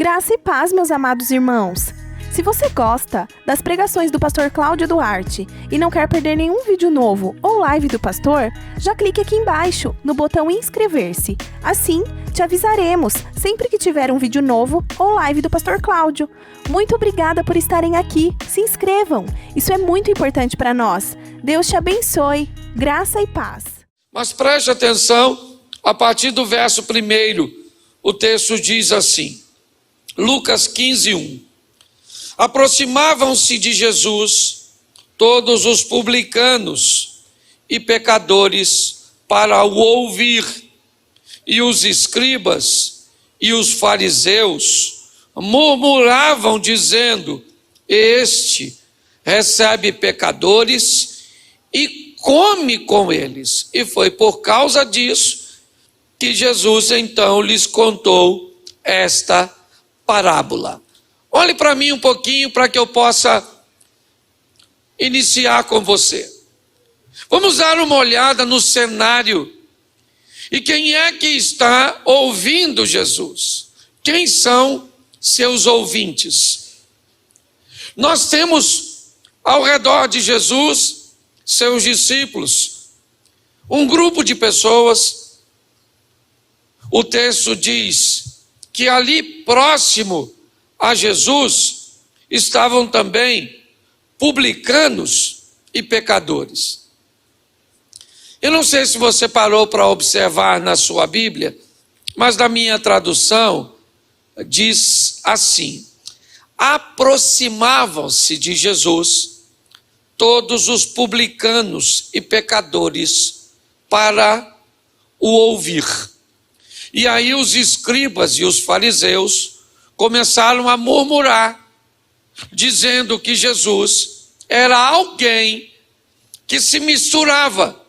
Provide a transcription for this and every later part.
Graça e paz, meus amados irmãos. Se você gosta das pregações do pastor Cláudio Duarte e não quer perder nenhum vídeo novo ou live do pastor, já clique aqui embaixo no botão inscrever-se. Assim, te avisaremos sempre que tiver um vídeo novo ou live do pastor Cláudio. Muito obrigada por estarem aqui. Se inscrevam. Isso é muito importante para nós. Deus te abençoe. Graça e paz. Mas preste atenção, a partir do verso 1, o texto diz assim, Lucas 15:1. Aproximavam-se de Jesus todos os publicanos e pecadores para o ouvir, e os escribas e os fariseus murmuravam dizendo: este recebe pecadores e come com eles. E foi por causa disso que Jesus então lhes contou esta parábola. Olhe para mim um pouquinho para que eu possa iniciar com você. Vamos dar uma olhada no cenário. E quem é que está ouvindo Jesus? Quem são seus ouvintes? Nós temos ao redor de Jesus, seus discípulos, um grupo de pessoas. O texto diz que ali próximo a Jesus estavam também publicanos e pecadores. Eu não sei se você parou para observar na sua Bíblia, mas na minha tradução diz assim: aproximavam-se de Jesus todos os publicanos e pecadores para o ouvir. E aí os escribas e os fariseus começaram a murmurar, dizendo que Jesus era alguém que se misturava,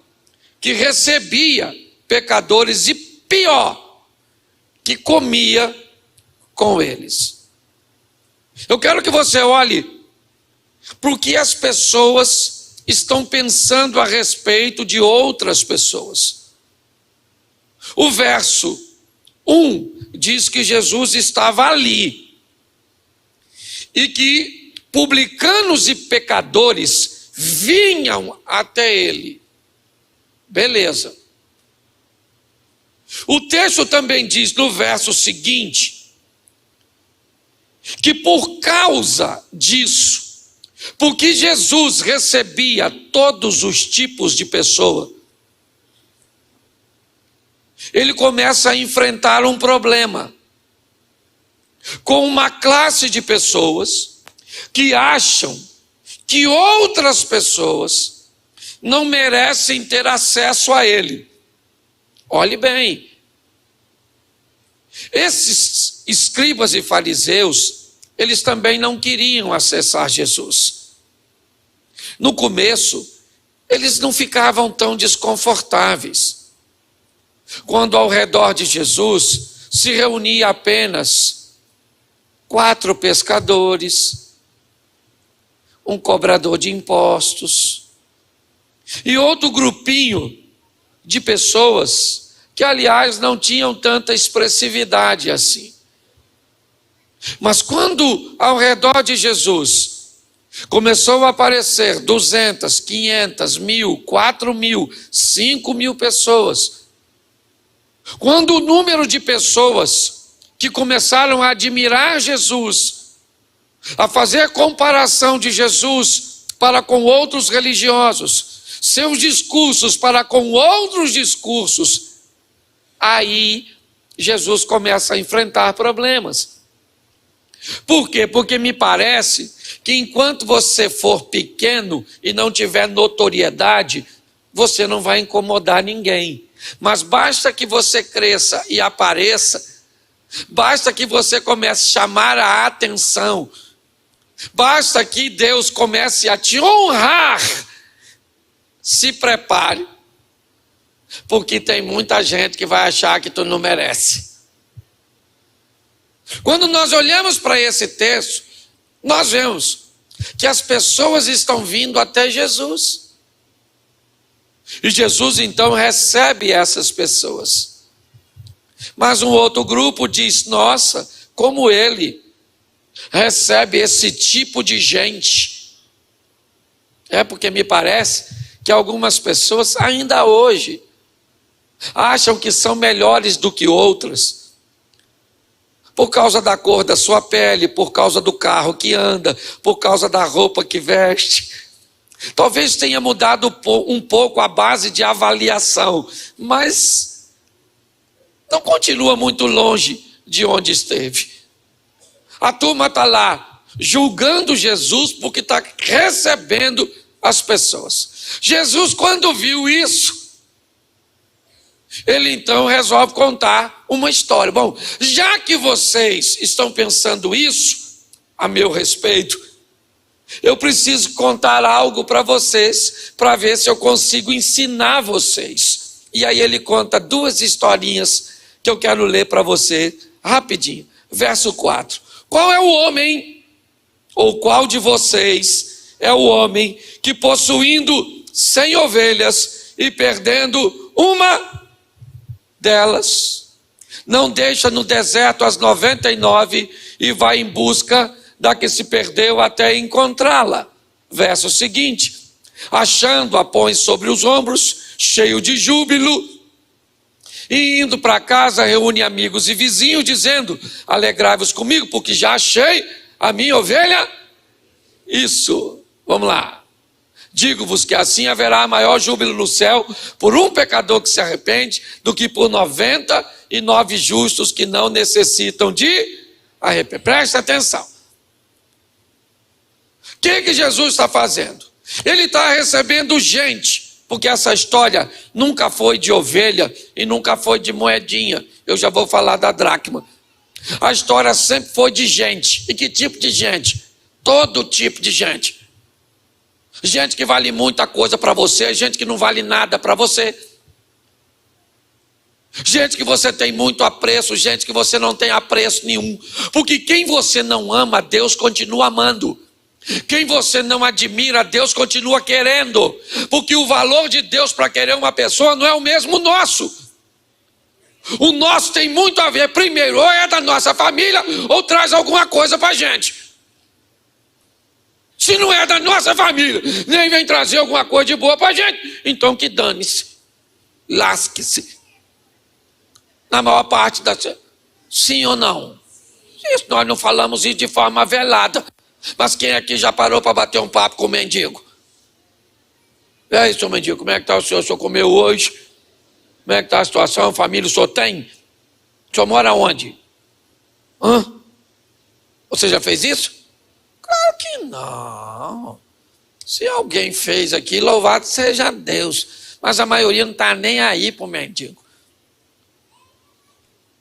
que recebia pecadores e, pior, que comia com eles. Eu quero que você olhe para o que as pessoas estão pensando a respeito de outras pessoas. O verso 1 diz que Jesus estava ali e que publicanos e pecadores vinham até ele. Beleza. O texto também diz no verso seguinte que por causa disso, porque Jesus recebia todos os tipos de pessoa, ele começa a enfrentar um problema com uma classe de pessoas que acham que outras pessoas não merecem ter acesso a ele. Olhe bem, esses escribas e fariseus, eles também não queriam acessar Jesus. No começo, eles não ficavam tão desconfortáveis quando ao redor de Jesus se reunia apenas 4 pescadores, um cobrador de impostos e outro grupinho de pessoas que, aliás, não tinham tanta expressividade assim. Mas quando ao redor de Jesus começou a aparecer 200, 500, 1.000, 4.000, 5.000 pessoas, quando o número de pessoas que começaram a admirar Jesus, a fazer comparação de Jesus para com outros religiosos, seus discursos para com outros discursos, aí Jesus começa a enfrentar problemas. Por quê? Porque me parece que enquanto você for pequeno e não tiver notoriedade, você não vai incomodar ninguém. Mas basta que você cresça e apareça, basta que você comece a chamar a atenção, basta que Deus comece a te honrar, se prepare, porque tem muita gente que vai achar que tu não merece. Quando nós olhamos para esse texto, nós vemos que as pessoas estão vindo até Jesus. E Jesus então recebe essas pessoas. Mas um outro grupo diz: nossa, como ele recebe esse tipo de gente. É porque me parece que algumas pessoas ainda hoje acham que são melhores do que outras, por causa da cor da sua pele, por causa do carro que anda, por causa da roupa que veste. Talvez tenha mudado um pouco a base de avaliação, mas não continua muito longe de onde esteve. A turma está lá julgando Jesus porque está recebendo as pessoas. Jesus, quando viu isso, ele então resolve contar uma história. Bom, já que vocês estão pensando isso a meu respeito, eu preciso contar algo para vocês, para ver se eu consigo ensinar vocês. E aí ele conta duas historinhas que eu quero ler para você rapidinho. Verso 4. Qual é o homem, ou qual de vocês é o homem que, possuindo 100 ovelhas e perdendo uma delas, não deixa no deserto as 99 e vai em busca da que se perdeu até encontrá-la? Verso seguinte: achando-a, põe sobre os ombros, cheio de júbilo, e indo para casa reúne amigos e vizinhos, dizendo: alegrai-vos comigo, porque já achei a minha ovelha. Isso, vamos lá. Digo-vos que assim haverá maior júbilo no céu por um pecador que se arrepende do que por 99 justos que não necessitam de arrepender. Presta atenção. O que Jesus está fazendo? Ele está recebendo gente, porque essa história nunca foi de ovelha e nunca foi de moedinha. Eu já vou falar da dracma. A história sempre foi de gente. E que tipo de gente? Todo tipo de gente. Gente que vale muita coisa para você, gente que não vale nada para você. Gente que você tem muito apreço, gente que você não tem apreço nenhum. Porque quem você não ama, Deus continua amando. Quem você não admira, Deus continua querendo. Porque o valor de Deus para querer uma pessoa não é o mesmo nosso. O nosso tem muito a ver, primeiro, ou é da nossa família, ou traz alguma coisa para a gente. Se não é da nossa família, nem vem trazer alguma coisa de boa para a gente, então que dane-se, lasque-se. Na maior parte das... Sim ou não? Isso, nós não falamos isso de forma velada. Mas quem aqui já parou para bater um papo com o mendigo? E aí, seu mendigo, como é que está o senhor? O senhor comeu hoje? Como é que está a situação? Família o senhor tem? O senhor mora onde? Hã? Você já fez isso? Claro que não. Se alguém fez aqui, louvado seja Deus. Mas a maioria não está nem aí para o mendigo.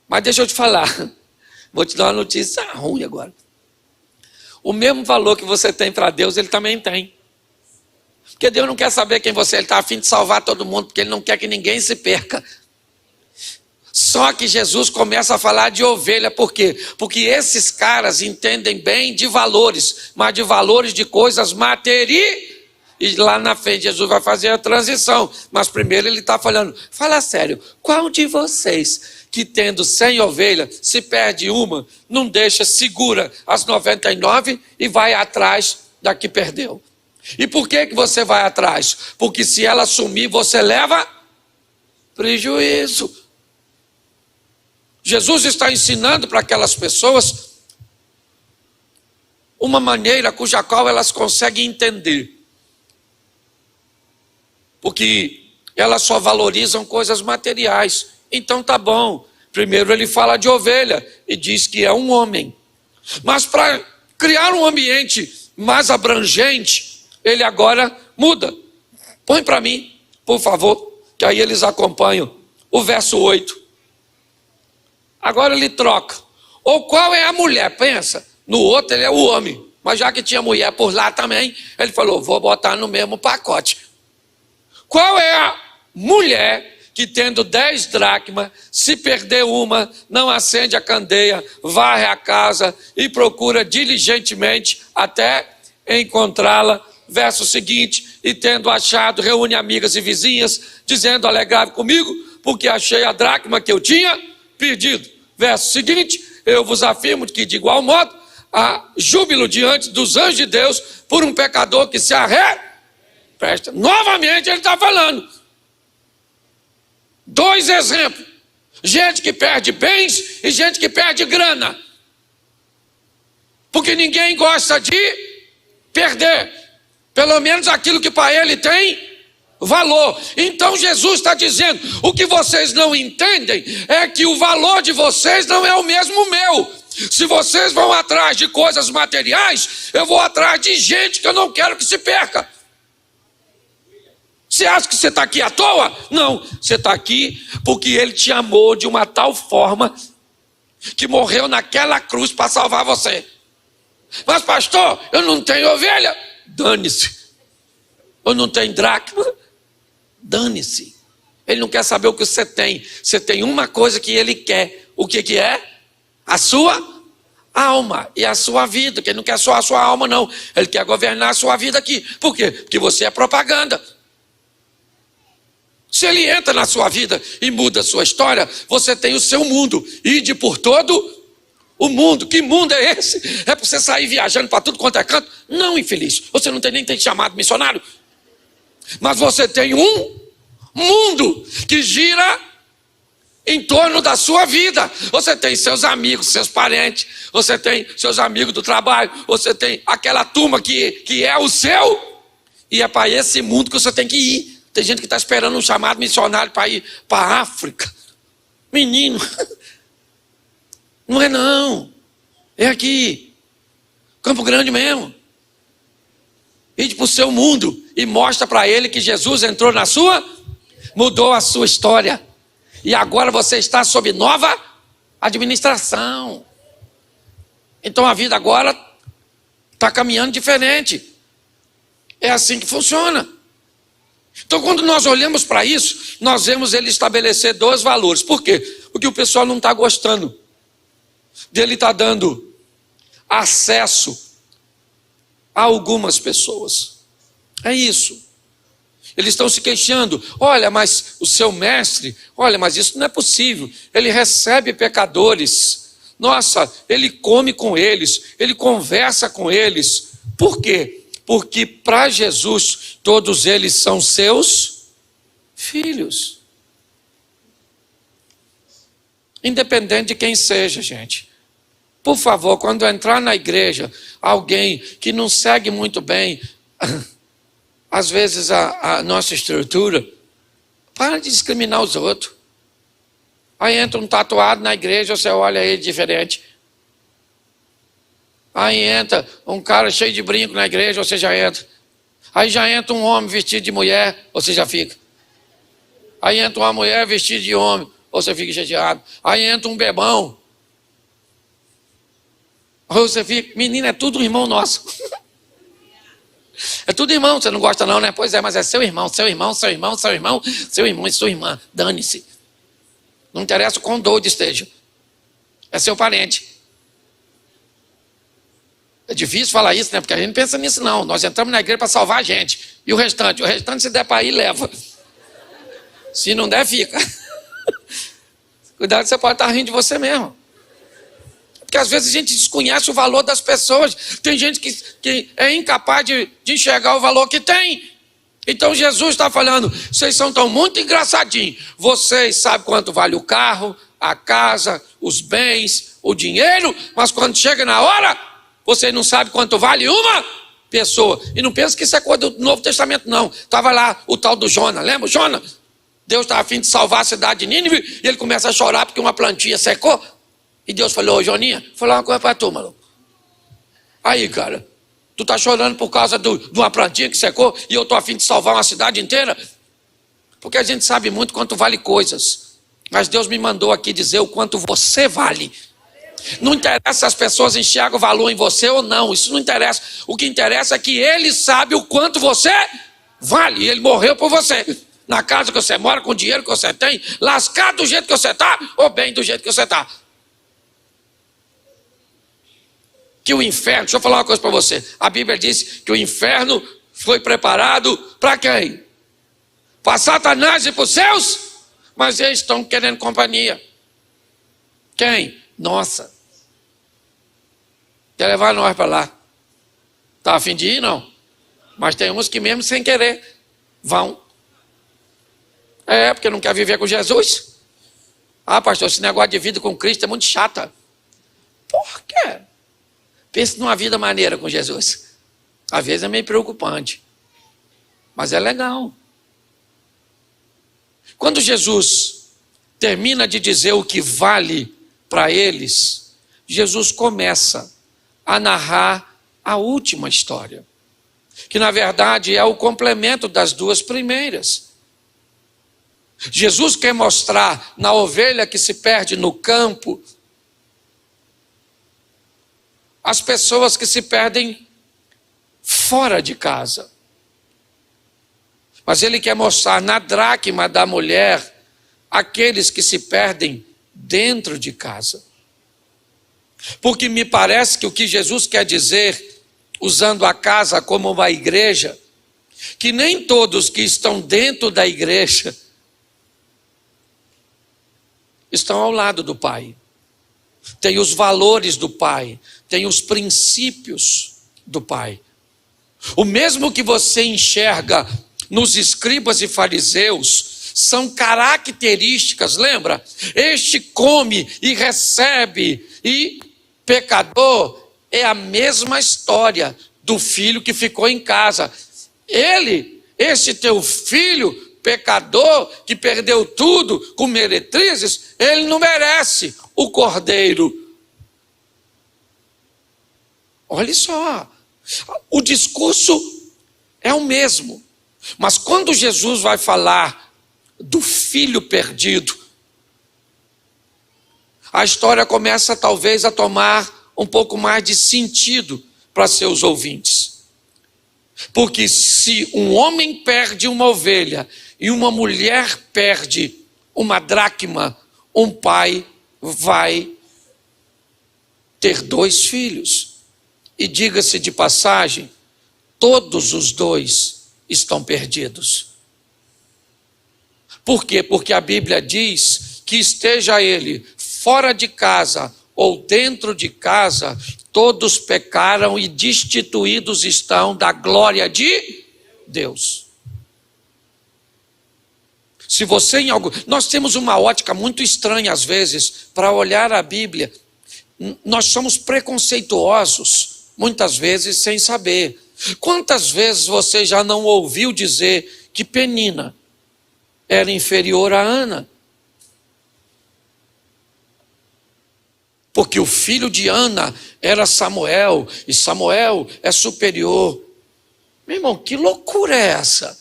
Mas deixa eu te falar. Vou te dar uma notícia ruim agora. O mesmo valor que você tem para Deus, ele também tem. Porque Deus não quer saber quem você é, ele está a fim de salvar todo mundo, porque ele não quer que ninguém se perca. Só que Jesus começa a falar de ovelha, por quê? Porque esses caras entendem bem de valores, mas de valores de coisas materiais. E lá na frente Jesus vai fazer a transição, mas primeiro ele está falando, fala sério, qual de vocês que tendo 100 ovelhas, se perde uma, não deixa, segura as 99 e vai atrás da que perdeu? E por que você vai atrás? Porque se ela sumir, você leva prejuízo. Jesus está ensinando para aquelas pessoas uma maneira cuja qual elas conseguem entender. Porque elas só valorizam coisas materiais. Então tá bom. Primeiro ele fala de ovelha e diz que é um homem. Mas para criar um ambiente mais abrangente, ele agora muda. Põe para mim, por favor, que aí eles acompanham o verso 8. Agora ele troca. Ou qual é a mulher? Pensa, no outro ele é o homem. Mas já que tinha mulher por lá também, ele falou, vou botar no mesmo pacote. Qual é a mulher que tendo 10 dracmas, se perder uma, não acende a candeia, varre a casa e procura diligentemente até encontrá-la? Verso seguinte, e tendo achado, reúne amigas e vizinhas, dizendo, alegrai comigo, porque achei a dracma que eu tinha perdido. Verso seguinte, eu vos afirmo que de igual modo há júbilo diante dos anjos de Deus por um pecador que se arrepende. Novamente ele está falando. 2 exemplos. Gente que perde bens e gente que perde grana. Porque ninguém gosta de perder. Pelo menos aquilo que para ele tem valor. Então Jesus está dizendo, o que vocês não entendem é que o valor de vocês não é o mesmo meu. Se vocês vão atrás de coisas materiais, eu vou atrás de gente que eu não quero que se perca. Você acha que você está aqui à toa? Não, você está aqui porque ele te amou de uma tal forma que morreu naquela cruz para salvar você. Mas pastor, eu não tenho ovelha. Dane-se. Eu não tenho dracma. Dane-se. Ele não quer saber o que você tem. Você tem uma coisa que ele quer. O que que é? A sua alma e a sua vida. Que ele não quer só a sua alma, não. Ele quer governar a sua vida aqui. Por quê? Porque você é propaganda. Se ele entra na sua vida e muda a sua história, você tem o seu mundo. Ide por todo o mundo. Que mundo é esse? É para você sair viajando para tudo quanto é canto? Não, infeliz. Você não tem nem tem chamado missionário. Mas você tem um mundo que gira em torno da sua vida. Você tem seus amigos, seus parentes, você tem seus amigos do trabalho, você tem aquela turma que é o seu, e é para esse mundo que você tem que ir. Tem gente que está esperando um chamado missionário para ir para a África. Menino, não é não, é aqui, Campo Grande mesmo. Ide para o seu mundo e mostra para ele que Jesus entrou na sua, mudou a sua história. E agora você está sob nova administração. Então a vida agora está caminhando diferente. É assim que funciona. Então quando nós olhamos para isso, nós vemos ele estabelecer 2 valores. Por quê? Porque o pessoal não está gostando dele estar dando acesso a algumas pessoas. É isso. Eles estão se queixando. Olha, mas o seu mestre, olha, mas isso não é possível. Ele recebe pecadores. Nossa, ele come com eles, ele conversa com eles. Por quê? Porque para Jesus, todos eles são seus filhos. Independente de quem seja, gente. Por favor, quando entrar na igreja, alguém que não segue muito bem, às vezes a nossa estrutura, para de discriminar os outros. Aí entra um tatuado na igreja, você olha ele diferente. Aí entra um cara cheio de brinco na igreja, você já entra. Aí já entra um homem vestido de mulher, você já fica. Aí entra uma mulher vestida de homem, você fica chateado. Aí entra um bebão. Aí você fica, menina, é tudo irmão nosso. É tudo irmão, você não gosta não, né? Pois é, mas é seu irmão, seu irmão, seu irmão, seu irmão, seu irmão e sua irmã. Dane-se. Não interessa o quão doido esteja. É seu parente. É difícil falar isso, né? Porque a gente não pensa nisso não. Nós entramos na igreja para salvar a gente. E o restante? O restante se der para ir, leva. Se não der, fica. Cuidado, você pode estar rindo de você mesmo. Porque às vezes a gente desconhece o valor das pessoas. Tem gente que é incapaz de enxergar o valor que tem. Então Jesus está falando, vocês são tão muito engraçadinhos. Vocês sabem quanto vale o carro, a casa, os bens, o dinheiro. Mas quando chega na hora, vocês não sabem quanto vale uma pessoa. E não pensa que isso é coisa do Novo Testamento, não. Estava lá o tal do Jonas. Lembra o Jonas? Deus estava a fim de salvar a cidade de Nínive. E ele começa a chorar porque uma plantinha secou. E Deus falou, ô Joninha, vou falar uma coisa para tu, maluco. Aí, cara, tu tá chorando por causa de uma plantinha que secou e eu tô a fim de salvar uma cidade inteira? Porque a gente sabe muito quanto vale coisas. Mas Deus me mandou aqui dizer o quanto você vale. Não interessa se as pessoas enxergam valor em você ou não. Isso não interessa. O que interessa é que Ele sabe o quanto você vale. E Ele morreu por você. Na casa que você mora, com o dinheiro que você tem, lascado do jeito que você está, ou bem do jeito que você está. Que o inferno, deixa eu falar uma coisa para você. A Bíblia diz que o inferno foi preparado para quem? Para Satanás e para os seus? Mas eles estão querendo companhia. Quem? Nossa. Quer levar nós para lá. Está a fim de ir, não? Mas tem uns que mesmo sem querer vão. Porque não quer viver com Jesus. Ah, pastor, esse negócio de vida com Cristo é muito chata. Por quê? Pense numa vida maneira com Jesus. Às vezes é meio preocupante. Mas é legal. Quando Jesus termina de dizer o que vale para eles, Jesus começa a narrar a última história, que na verdade é o complemento das duas primeiras. Jesus quer mostrar na ovelha que se perde no campo, as pessoas que se perdem fora de casa. Mas ele quer mostrar na dracma da mulher aqueles que se perdem dentro de casa. Porque me parece que o que Jesus quer dizer, usando a casa como uma igreja, que nem todos que estão dentro da igreja estão ao lado do Pai. Tem os valores do Pai, tem os princípios do Pai. O mesmo que você enxerga nos escribas e fariseus são características, lembra? Este come e recebe, e pecador é a mesma história do filho que ficou em casa. Esse teu filho pecador que perdeu tudo com meretrizes, ele não merece o cordeiro. Olha só, o discurso é o mesmo, mas quando Jesus vai falar do filho perdido, a história começa talvez a tomar um pouco mais de sentido para seus ouvintes. Porque se um homem perde uma ovelha e uma mulher perde uma dracma, um pai vai ter 2 filhos. E diga-se de passagem, todos os 2 estão perdidos. Por quê? Porque a Bíblia diz que esteja ele fora de casa ou dentro de casa, todos pecaram e destituídos estão da glória de Deus. Se você em algo... Nós temos uma ótica muito estranha às vezes para olhar a Bíblia. Nós somos preconceituosos, muitas vezes sem saber. Quantas vezes você já não ouviu dizer que Penina era inferior a Ana? Porque o filho de Ana era Samuel, e Samuel é superior. Meu irmão, que loucura é essa?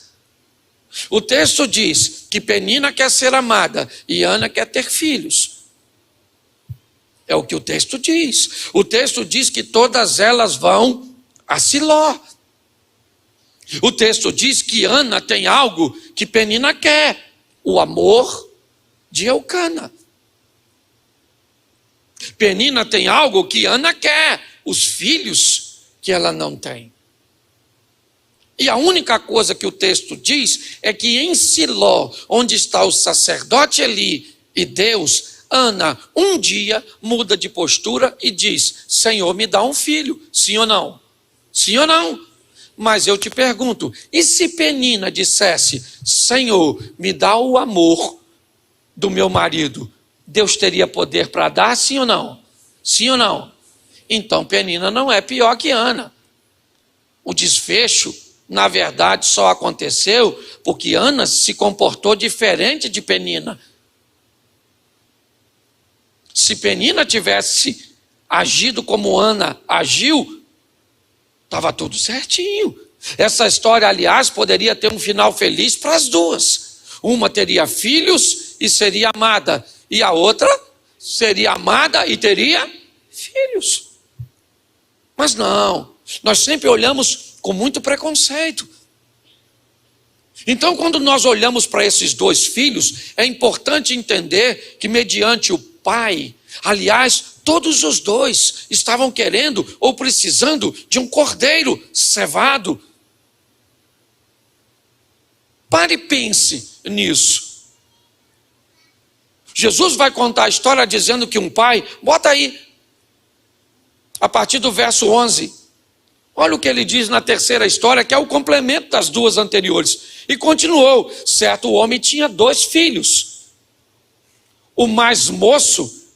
O texto diz que Penina quer ser amada e Ana quer ter filhos. É o que o texto diz. O texto diz que todas elas vão a Siló. O texto diz que Ana tem algo que Penina quer: o amor de Eucana. Penina tem algo que Ana quer: os filhos que ela não tem. E a única coisa que o texto diz é que em Siló, onde está o sacerdote Eli e Deus, Ana um dia muda de postura e diz: Senhor, me dá um filho. Sim ou não? Sim ou não? Mas eu te pergunto, e se Penina dissesse: Senhor, me dá o amor do meu marido, Deus teria poder para dar, sim ou não? Sim ou não? Então Penina não é pior que Ana. O desfecho, na verdade, só aconteceu porque Ana se comportou diferente de Penina. Se Penina tivesse agido como Ana agiu, estava tudo certinho. Essa história, aliás, poderia ter um final feliz para as duas. Uma teria filhos e seria amada, e a outra seria amada e teria filhos. Mas não, nós sempre olhamos com muito preconceito. Então, quando nós olhamos para esses 2 filhos, é importante entender que mediante o pai, aliás, todos os 2 estavam querendo ou precisando de um cordeiro cevado. Pare e pense nisso. Jesus vai contar a história dizendo que um pai, bota aí a partir do verso 11. Olha o que ele diz na terceira história, que é o complemento das duas anteriores. E continuou: certo homem tinha 2 filhos. O mais moço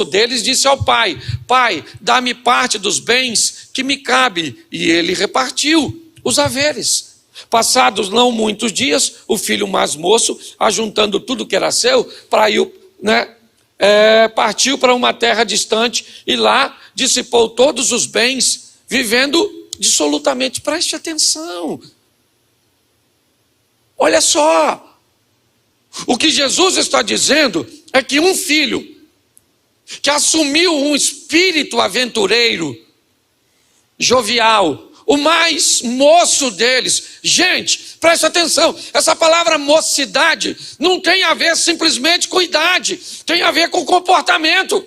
deles disse ao pai: pai, dá-me parte dos bens que me cabe. E ele repartiu os haveres. Passados não muitos dias, o filho mais moço, ajuntando tudo que era seu, partiu para uma terra distante e lá dissipou todos os bens, vivendo dissolutamente. Preste atenção. Olha só. O que Jesus está dizendo é que um filho que assumiu um espírito aventureiro, jovial, o mais moço deles. Gente, preste atenção, essa palavra mocidade não tem a ver simplesmente com idade, tem a ver com comportamento.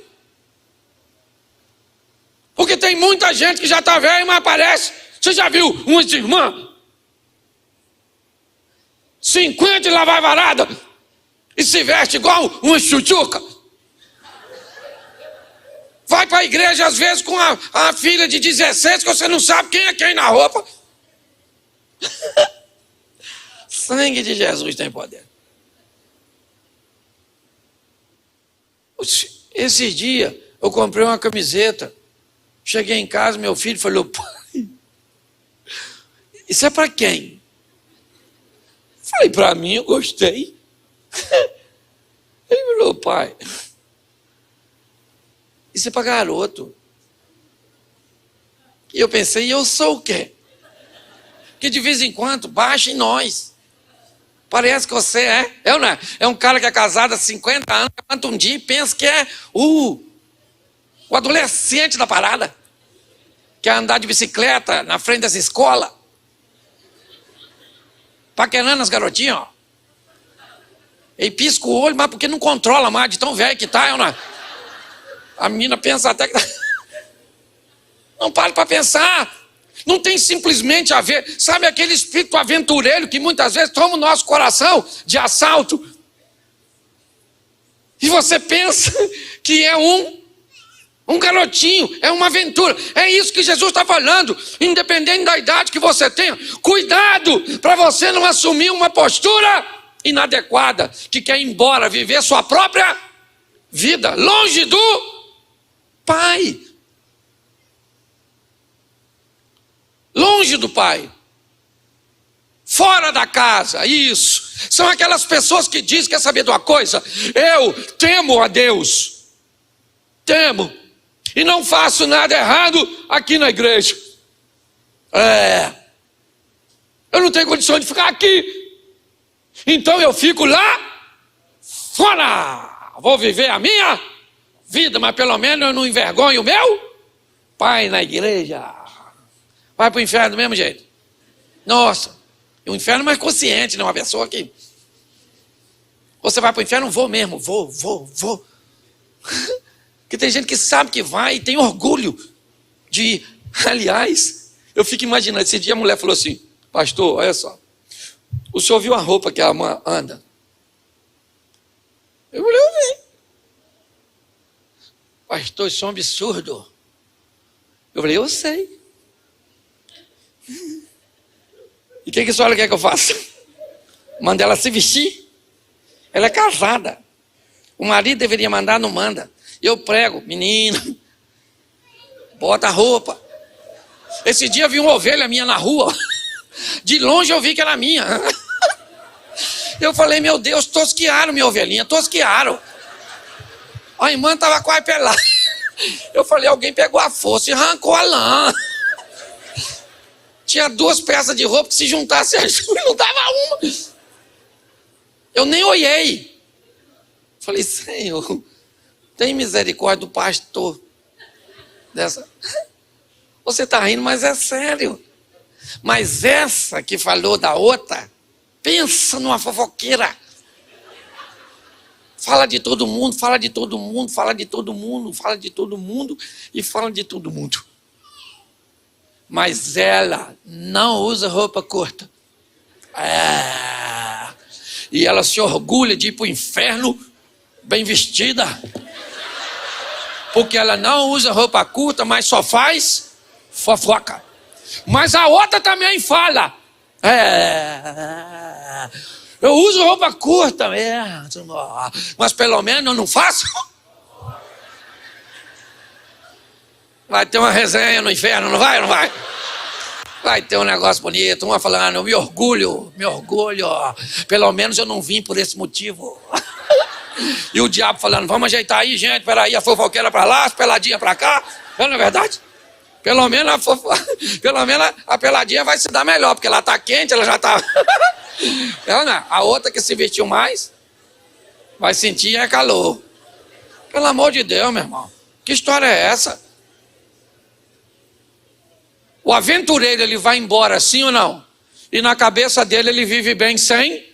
Porque tem muita gente que já está velha, mas aparece. Você já viu uma irmã? 50 e lá vai varada, e se veste igual uma chuchuca. Vai para a igreja às vezes com a filha de 16, que você não sabe quem é quem na roupa. Sangue de Jesus tem poder. Esse dia eu comprei uma camiseta. Cheguei em casa, meu filho falou: pai, isso é para quem? Falei: para mim, eu gostei. Ele falou: pai, isso é para garoto. E eu pensei: e eu sou o quê? Que de vez em quando baixa em nós. Parece que você é um cara que é casado há 50 anos, levanta um dia e pensa que é o adolescente da parada, quer andar de bicicleta na frente das escolas, paquerando as garotinhas, ó. E pisca o olho, mas porque não controla mais de tão velho que tá, a menina pensa até que não pare para pensar. Não tem simplesmente a ver, sabe aquele espírito aventureiro que muitas vezes toma o nosso coração de assalto, e você pensa que é um garotinho, é uma aventura. É isso que Jesus está falando. Independente da idade que você tenha, cuidado para você não assumir uma postura inadequada, que quer ir embora viver sua própria vida, longe do Pai. Longe do Pai. Fora da casa, isso. São aquelas pessoas que dizem: quer saber de uma coisa? Eu temo a Deus. Temo. E não faço nada errado aqui na igreja. Eu não tenho condição de ficar aqui. Então eu fico lá fora. Vou viver a minha vida, mas pelo menos eu não envergonho o meu pai na igreja. Vai para o inferno do mesmo jeito. Nossa, e o inferno é mais consciente, né? Uma pessoa que... Você vai para o inferno? Vou mesmo, vou. Porque tem gente que sabe que vai e tem orgulho de ir. Aliás, eu fico imaginando, esse dia a mulher falou assim: pastor, olha só, o senhor viu a roupa que a irmã anda? Eu falei: eu vi. Pastor, isso é um absurdo. Eu falei: eu sei. E o que a senhora quer que eu faça? Manda ela se vestir? Ela é casada. O marido deveria mandar, não manda. Eu prego: menina, bota a roupa. Esse dia eu vi uma ovelha minha na rua. De longe eu vi que era minha. Eu falei: meu Deus, tosquiaram minha ovelhinha, tosquiaram. A irmã estava quase pelada. Eu falei: alguém pegou a força e arrancou a lã. Tinha 2 peças de roupa que se juntasse não dava uma. Eu nem olhei. Falei: Senhor, tem misericórdia do pastor. Você está rindo, mas é sério. Mas essa que falou da outra, pensa numa fofoqueira. Fala de todo mundo, fala de todo mundo, fala de todo mundo, fala de todo mundo e fala de todo mundo. Mas ela não usa roupa curta. E ela se orgulha de ir para o inferno bem vestida. Porque ela não usa roupa curta, mas só faz fofoca. Mas a outra também fala. Eu uso roupa curta mesmo, mas pelo menos eu não faço. Vai ter uma resenha no inferno, não vai? Não vai? Vai ter um negócio bonito, uma falando, eu me orgulho, pelo menos eu não vim por esse motivo. E o diabo falando, vamos ajeitar aí, gente, peraí, a fofoqueira pra lá, as peladinhas pra cá. Não é verdade? Pelo menos a peladinha vai se dar melhor, porque ela tá quente, ela já tá... A outra que se vestiu mais, vai sentir calor. Pelo amor de Deus, meu irmão. Que história é essa? O aventureiro, ele vai embora, sim ou não? E na cabeça dele, ele vive bem sem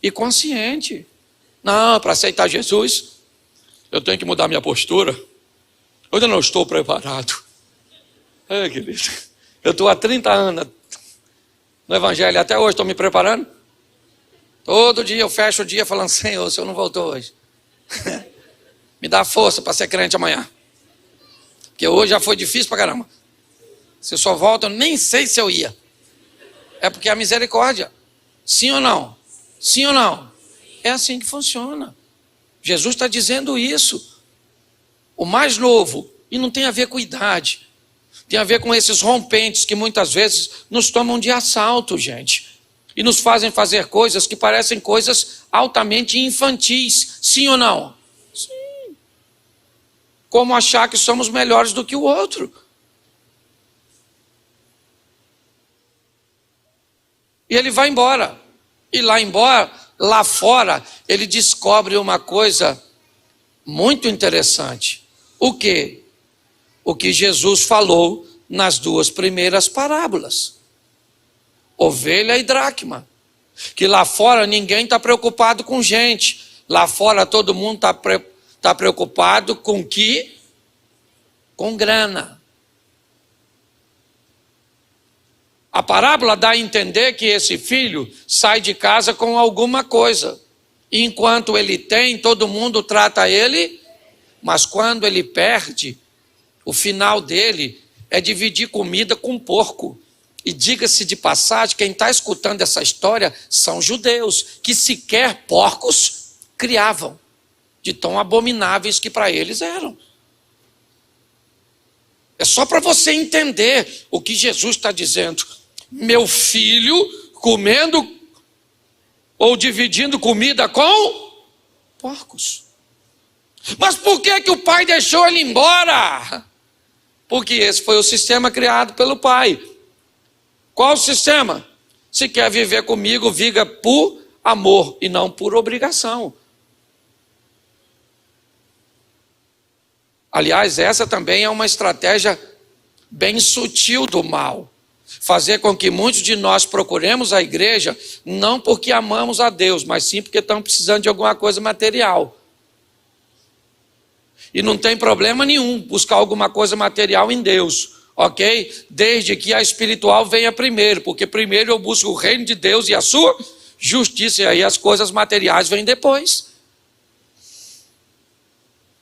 e consciente. Não, para aceitar Jesus, eu tenho que mudar minha postura. Eu ainda não estou preparado. Querido, eu estou há 30 anos no Evangelho, até hoje estou me preparando. Todo dia eu fecho o dia falando, Senhor, o Senhor não voltou hoje. Me dá força para ser crente amanhã. Porque hoje já foi difícil para caramba. Se eu só volto, eu nem sei se eu ia. É porque é a misericórdia. Sim ou não? Sim ou não? É assim que funciona. Jesus está dizendo isso. O mais novo, e não tem a ver com idade, tem a ver com esses rompentes que muitas vezes nos tomam de assalto, gente. E nos fazem fazer coisas que parecem coisas altamente infantis. Sim ou não? Sim. Como achar que somos melhores do que o outro. E ele vai embora. E lá fora, ele descobre uma coisa muito interessante. O quê? O que Jesus falou nas duas primeiras parábolas. Ovelha e dracma. Que lá fora ninguém está preocupado com gente. Lá fora todo mundo está preocupado com que? Com grana. A parábola dá a entender que esse filho sai de casa com alguma coisa. E enquanto ele tem, todo mundo trata ele, mas quando ele perde, o final dele é dividir comida com porco. E diga-se de passagem, quem está escutando essa história são judeus, que sequer porcos criavam, de tão abomináveis que para eles eram. É só para você entender o que Jesus está dizendo. Meu filho comendo ou dividindo comida com porcos. Mas por que o pai deixou ele embora? Porque esse foi o sistema criado pelo pai. Qual o sistema? Se quer viver comigo, viva por amor e não por obrigação. Aliás, essa também é uma estratégia bem sutil do mal. Fazer com que muitos de nós procuremos a igreja, não porque amamos a Deus, mas sim porque estamos precisando de alguma coisa material. E não tem problema nenhum buscar alguma coisa material em Deus, ok? Desde que a espiritual venha primeiro, porque primeiro eu busco o reino de Deus e a sua justiça, e aí as coisas materiais vêm depois.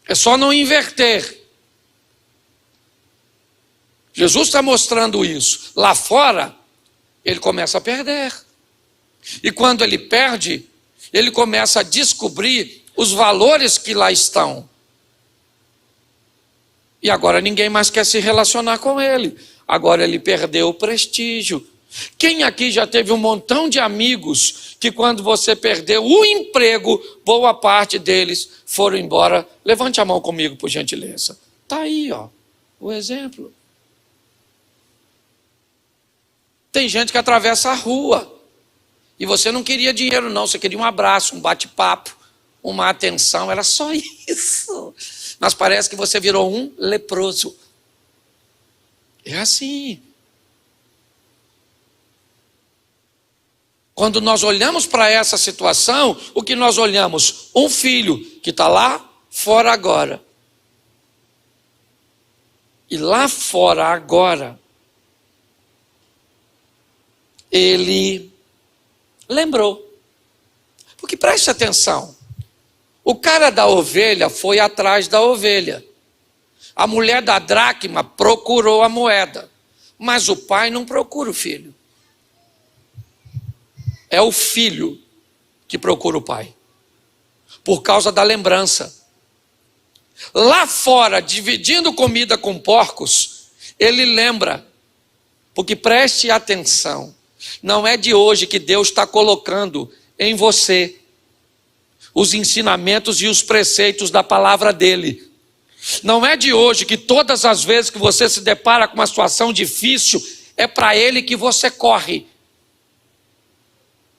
É só não inverter. Jesus está mostrando isso. Lá fora, ele começa a perder. E quando ele perde, ele começa a descobrir os valores que lá estão. E agora ninguém mais quer se relacionar com ele. Agora ele perdeu o prestígio. Quem aqui já teve um montão de amigos que quando você perdeu o emprego, boa parte deles foram embora? Levante a mão comigo, por gentileza. Está aí, ó, o exemplo. Tem gente que atravessa a rua e você não queria dinheiro não, você queria um abraço, um bate-papo, uma atenção, era só isso. Mas parece que você virou um leproso. É assim. Quando nós olhamos para essa situação, o que nós olhamos? Um filho que está lá fora agora. E lá fora agora, ele lembrou. Porque preste atenção, o cara da ovelha foi atrás da ovelha. A mulher da dracma procurou a moeda, mas o pai não procura o filho. É o filho que procura o pai, por causa da lembrança. Lá fora, dividindo comida com porcos, ele lembra, porque preste atenção, não é de hoje que Deus está colocando em você os ensinamentos e os preceitos da palavra dele. Não é de hoje que todas as vezes que você se depara com uma situação difícil, é para ele que você corre.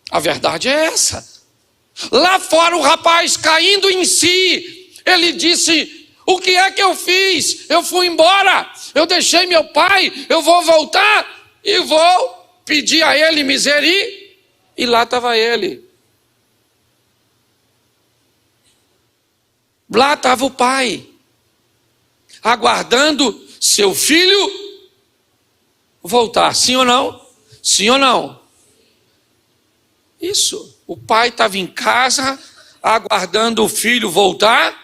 A verdade é essa. Lá fora o rapaz caindo em si, ele disse: o que é que eu fiz? Eu fui embora, eu deixei meu pai, eu vou voltar e vou pedir a ele misericórdia. E lá estava ele. Lá estava o pai, aguardando seu filho voltar. Sim ou não? Sim ou não? Isso. O pai estava em casa, aguardando o filho voltar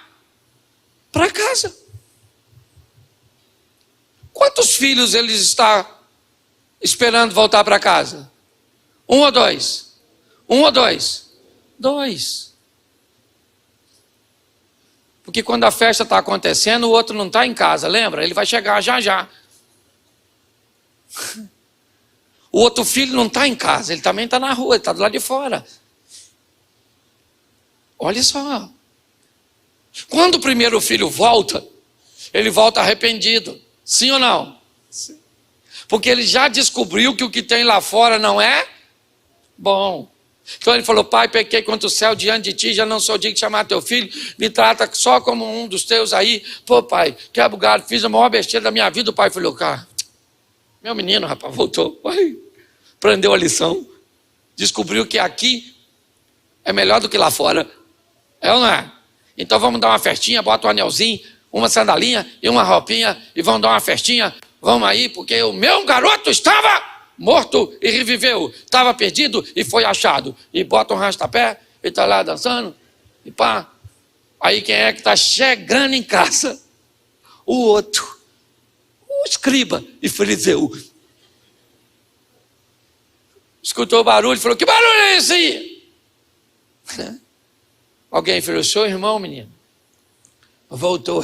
para casa. Quantos filhos ele está esperando voltar para casa? 1 ou 2? 1 ou 2? 2. Porque quando a festa está acontecendo, o outro não está em casa, lembra? Ele vai chegar já já. O outro filho não está em casa, ele também está na rua, ele está do lado de fora. Olha só. Quando o primeiro filho volta, ele volta arrependido. Sim ou não? Sim. Porque ele já descobriu que o que tem lá fora não é bom. Então ele falou: pai, pequei contra o céu diante de ti, já não sou digno de chamar teu filho, me trata só como um dos teus aí. Pô, pai, quebra o galho, fiz a maior besteira da minha vida. O pai falou: cara, meu menino, rapaz, voltou, aprendeu a lição, descobriu que aqui é melhor do que lá fora. É ou não é? Então vamos dar uma festinha, bota um anelzinho, uma sandalinha e uma roupinha e vamos dar uma festinha, vamos aí, porque o meu garoto estava morto e reviveu, estava perdido e foi achado. E bota um rastapé e está lá dançando e pá. Aí quem é que está chegando em casa? O outro, o escriba e fariseu. Escutou o barulho e falou: que barulho é esse aí? Alguém falou: seu irmão, menino, voltou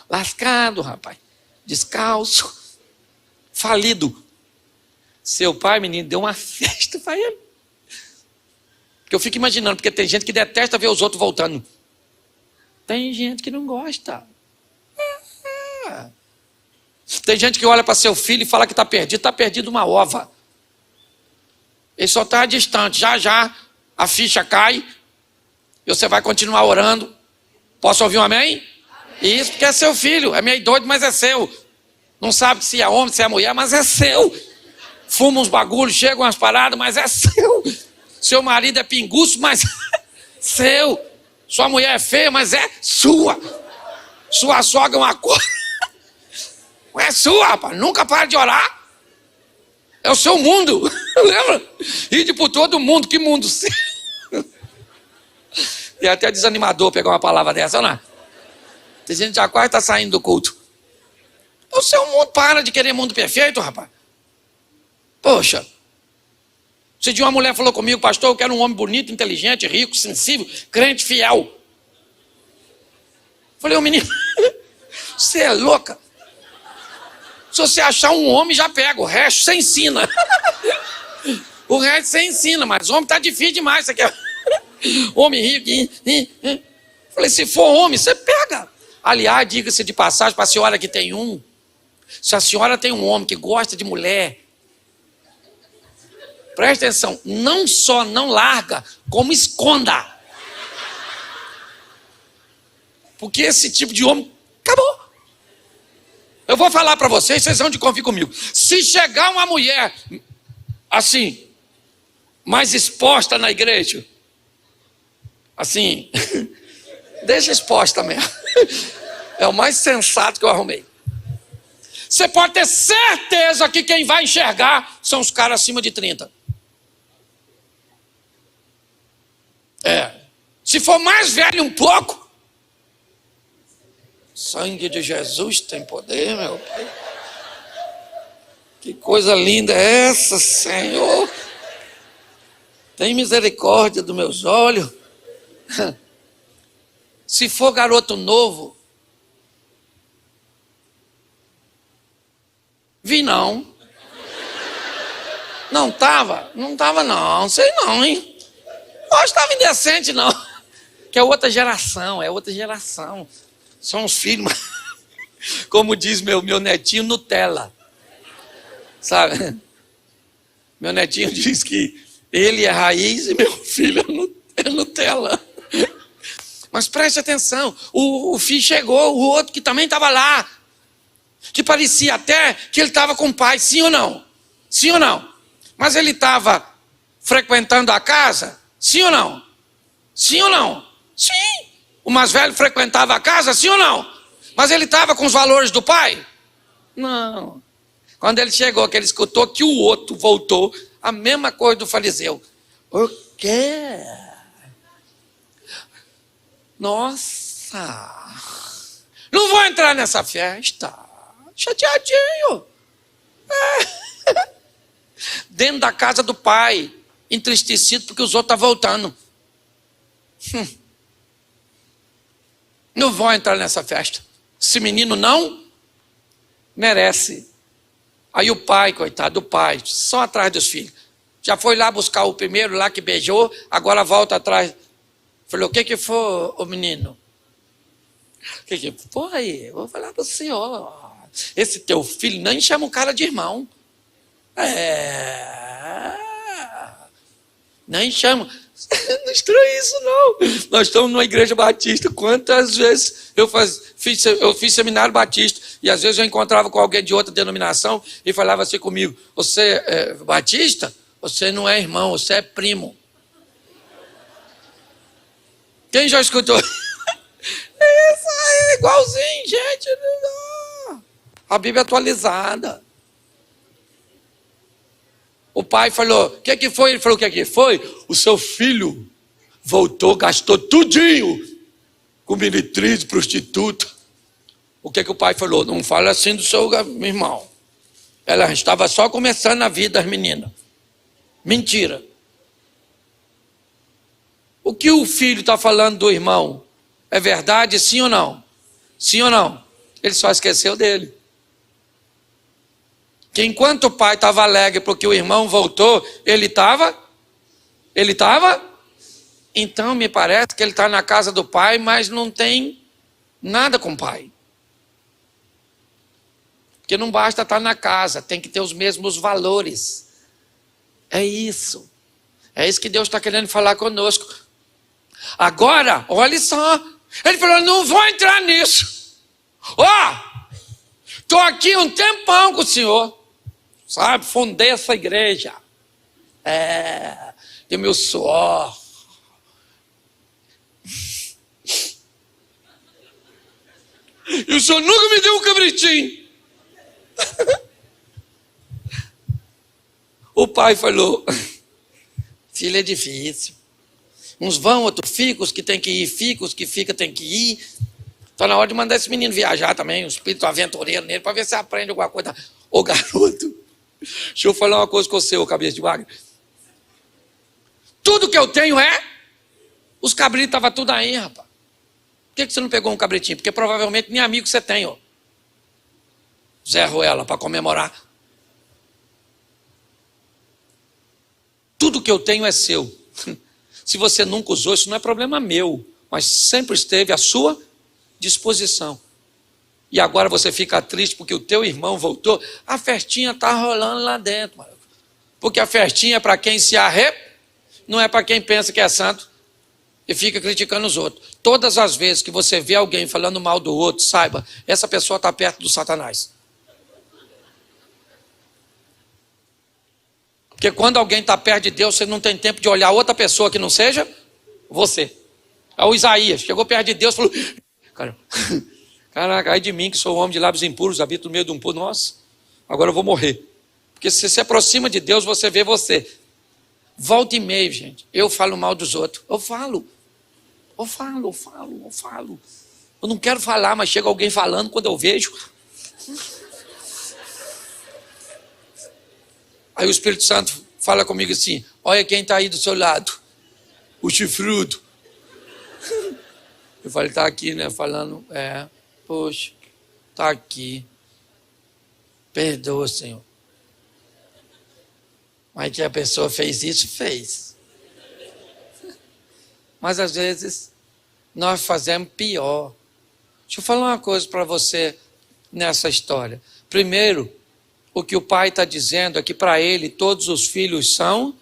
lascado, rapaz, descalço, falido. Seu pai, menino, deu uma festa para ele. Que eu fico imaginando, porque tem gente que detesta ver os outros voltando. Tem gente que não gosta. Tem gente que olha para seu filho e fala que está perdido uma ova. Ele só está distante. Já já a ficha cai e você vai continuar orando. Posso ouvir um amém? Isso porque é seu filho, é meio doido, mas é seu. Não sabe se é homem, se é mulher, mas é seu. Fuma uns bagulhos, chegam umas paradas, mas é seu. Seu marido é pinguço, mas é seu. Sua mulher é feia, mas é sua. Sua sogra é uma coisa. É sua, rapaz. Nunca para de orar. É o seu mundo. Lembra? Ide por todo mundo. Que mundo seu? E é até desanimador pegar uma palavra dessa, não é? Tem gente que já quase está saindo do culto. O seu mundo, para de querer mundo perfeito, rapaz. Poxa. Se de uma mulher falou comigo: pastor, eu quero um homem bonito, inteligente, rico, sensível, crente, fiel. Falei: ô menino, você é louca. Se você achar um homem, já pega. O resto você ensina. O resto você ensina, mas homem tá difícil demais. Você quer homem rico. Falei: se for homem, você pega. Aliás, diga-se de passagem para a senhora que tem um. Se a senhora tem um homem que gosta de mulher, preste atenção, não só não larga, como esconda. Porque esse tipo de homem, acabou. Eu vou falar para vocês vão de convir comigo. Se chegar uma mulher, assim, mais exposta na igreja, assim, deixa exposta mesmo. É o mais sensato que eu arrumei. Você pode ter certeza que quem vai enxergar são os caras acima de 30. Se for mais velho um pouco, Sangue de Jesus tem poder, meu Pai. Que coisa linda é essa, Senhor. Tem misericórdia dos meus olhos. Se for garoto novo, vi não. Não tava? Não tava não, sei não, hein? Hoje estava indecente não. Que é outra geração, São os filhos, como diz meu netinho, Nutella. Sabe? Meu netinho diz que ele é raiz e meu filho é Nutella. Mas preste atenção, o filho chegou, o outro que também estava lá, que parecia até que ele estava com o pai, sim ou não? Sim ou não? Mas ele estava frequentando a casa, sim ou não? Sim ou não? Sim. O mais velho frequentava a casa, sim ou não? Mas ele estava com os valores do pai? Não. Quando ele chegou, que ele escutou que o outro voltou, a mesma coisa do fariseu. O quê? Nossa! Não vou entrar nessa festa. Chateadinho. Dentro da casa do pai, entristecido porque os outros estão voltando. Não vou entrar nessa festa. Esse menino não merece. Aí o pai, coitado do pai, só atrás dos filhos. Já foi lá buscar o primeiro lá que beijou, agora volta atrás. Falou, o que foi, o menino? O que foi? Vou falar para o senhor. Esse teu filho nem chama o cara de irmão. Nem chama. Não estranha isso não. Nós estamos numa igreja batista. Quantas vezes eu fiz seminário batista e às vezes eu encontrava com alguém de outra denominação e falava assim comigo, você é batista? Você não é irmão, você é primo. Quem já escutou? Isso aí, igualzinho, gente. A Bíblia é atualizada. O pai falou, o que foi? Ele falou, o que foi? O seu filho voltou, gastou tudinho com meretriz, prostituta. O que o pai falou? Não fala assim do seu irmão. Ela estava só começando a vida, as meninas. Mentira. O que o filho está falando do irmão é verdade, sim ou não? Sim ou não? Ele só esqueceu dele. Que enquanto o pai estava alegre porque o irmão voltou, ele estava? Então me parece que ele está na casa do pai, mas não tem nada com o pai. Porque não basta estar na casa, tem que ter os mesmos valores. É isso. É isso que Deus está querendo falar conosco. Agora, olha só. Ele falou, não vou entrar nisso. Estou aqui um tempão com o senhor. Sabe, fundei essa igreja. Tem meu suor. E o senhor nunca me deu um cabritinho. O pai falou, filho, é difícil. Uns vão, outros ficam, os que tem que ir, ficam, os que ficam tem que ir. Está na hora de mandar esse menino viajar também, um espírito aventureiro nele, para ver se aprende alguma coisa. Ô garoto, deixa eu falar uma coisa com você, ô cabeça de vaga. Tudo que eu tenho os cabritos estavam tudo aí, rapaz. Por que você não pegou um cabritinho? Porque provavelmente nem amigo você tem, ó. Zé Ruela, para comemorar. Tudo que eu tenho é seu. Se você nunca usou, isso não é problema meu, mas sempre esteve à sua disposição. E agora você fica triste porque o teu irmão voltou. A festinha está rolando lá dentro, mano. Porque a festinha é para quem se não é para quem pensa que é santo e fica criticando os outros. Todas as vezes que você vê alguém falando mal do outro, saiba, essa pessoa está perto do Satanás. Porque quando alguém está perto de Deus, você não tem tempo de olhar outra pessoa que não seja você. É o Isaías, chegou perto de Deus e falou, caraca, ai de mim que sou um homem de lábios impuros, habito no meio de um povo, nossa, agora eu vou morrer. Porque se você se aproxima de Deus, você vê você. Volta e meia, gente, eu falo mal dos outros, eu falo. Eu não quero falar, mas chega alguém falando quando eu vejo. Aí o Espírito Santo fala comigo assim: olha quem está aí do seu lado, o chifrudo. Eu falei, está aqui, né? Falando, poxa, está aqui. Perdoa, Senhor. Mas que a pessoa fez isso, fez. Mas às vezes nós fazemos pior. Deixa eu falar uma coisa para você nessa história. Primeiro, o que o pai está dizendo é que para ele todos os filhos são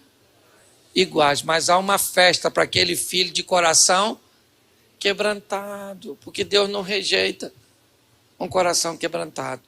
iguais, mas há uma festa para aquele filho de coração quebrantado, porque Deus não rejeita um coração quebrantado.